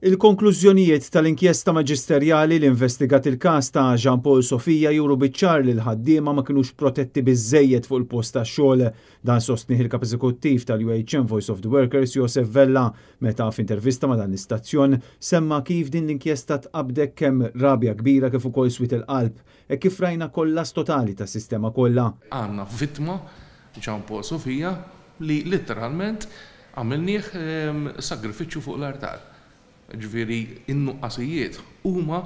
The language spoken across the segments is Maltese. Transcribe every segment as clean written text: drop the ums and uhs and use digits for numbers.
Il-konklużjonijiet tal-inkjesta maġisterjali li investigat il-każ ta' Jean Paul Sofija juru biċ-ċar li l-ħaddiema ma kinux protetti biżżejjed fuq il-post tax-xogħol. Dan sostnih il-kap eżekuttiv tal-UHM Voice of the Workers Joseph Vella meta f'intervista ma' dan l-istazzjon semma kif din l-inkjesta tqabdek kemm rabja kbira kif ukoll swit il-qalb kif rajna kollaż totali tas-sistema kollha. Għandna vittma Jean Paul Sofija li letteralment għamilnieh sagrifiċċju fuq l-artar. Ġifieri in-nuqqasijiet huma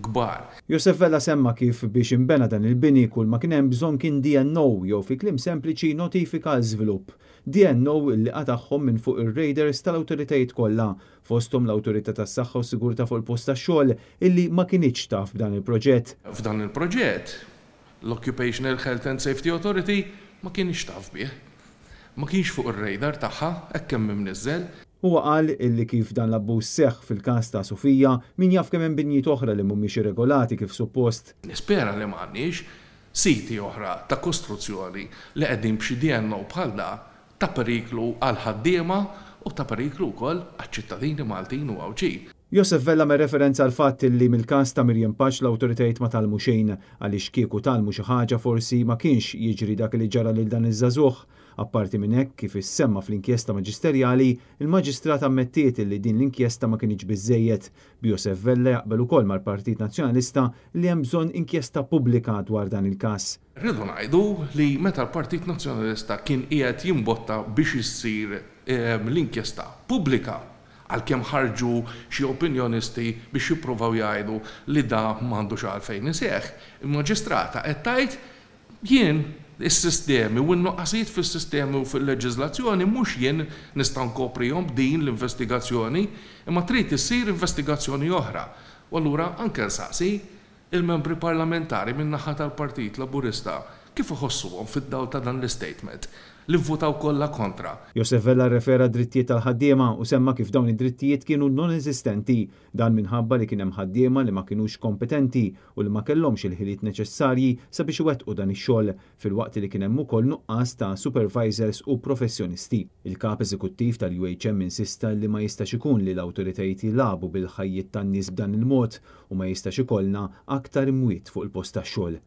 kbar. Joseph Vella semma kif biex imbena dan il-bini kull ma kien hemm bżonn kien DNO jew fi kliem sempliċi notifika għal żvilupp. DNO li qataħħom minn fuq ir-raiders tal-awtoritajiet kollha fosthom l-Awtorità tas-Saħħa u Sigurtà fuq il-post tax-xogħol illi ma kinitx taf b'dan il-proġett. F'dan il-proġett l-Occupational Health and Safety Authority ma kienx taf bih. Ma kienx fuq ir-radar tagħha hekk hemm imniżżel. Huwa qal illi kif dan l-abbuż seħħ fil-każ ta' Sofija min jaf kemm hemm binjiet oħra li mhumiex irregolati kif suppost. Nispera li m'għandniex siti oħra ta' kostruzzjoni li qegħdin b'xi DNO bħal ta' periklu għal ħaddiema u ta' periklu wkoll għaċ-ċittadini Maltin u Awġin. Joseph Vella me referenza għal fatt li mill-każ ta' Mirjam Paċ l-awtoritajiet ma talmu xejn għaliex kieku talmu xi ħaġa forsi ma kienx jiġri dak li ġara lil dan iż-żagħżugħ. Apparti minn hekk kif issemma fl-inkjesta maġisterjali, il-maġistrat ammettiet li din l-inkjesta ma kienx biżżejjed. Joseph Vella jaqbel ukoll mal-Partit Nazzjonalista li hemm bżonn inkjesta pubblika dwar dan il-każ. Rridu ngħidu li meta l-Partit Nazzjonalista kien qiegħed jimbotta biex issir l-inkjesta pubblika għalkemm ħarġu xi opinjonisti biex jippruvaw jgħidu li da m'għandux għalfejn iseħħ, il-maġistrata qed tgħid jien is-sistemi u n-nuqqasijiet fis-sistemi u fil-leġiżlazzjoni mhux jien nista' nkoprihom b'din l-investigazzjoni, imma trid issir investigazzjoni oħra. U allura anke nsaqsi il-membri parlamentari min-naħa tal-Partit Laburista kif iħossuhom fid-dawl ta' dan l-istatement li vvutaw kollha kontra. Joseph Vella refera drittijiet tal-ħaddiema u semma kif dawn id-drittijiet kienu non-eżistenti dan minħabba li kien hemm ħaddiema li ma kinux kompetenti u li ma kellhomx il-ħiliet neċessarji sabiex iwettqu dan ix-xogħol filwaqt li kien hemm ukoll nuqqas ta' supervisors u professjonisti. Il-kap eżekuttiv tal-UHM insista li ma jistax ikun li l-awtoritajiet jilagħbu bil-ħajjiet tan-nies b'dan il-mod u ma jistax ikollna aktar imwiet fuq il-post tax-xogħol.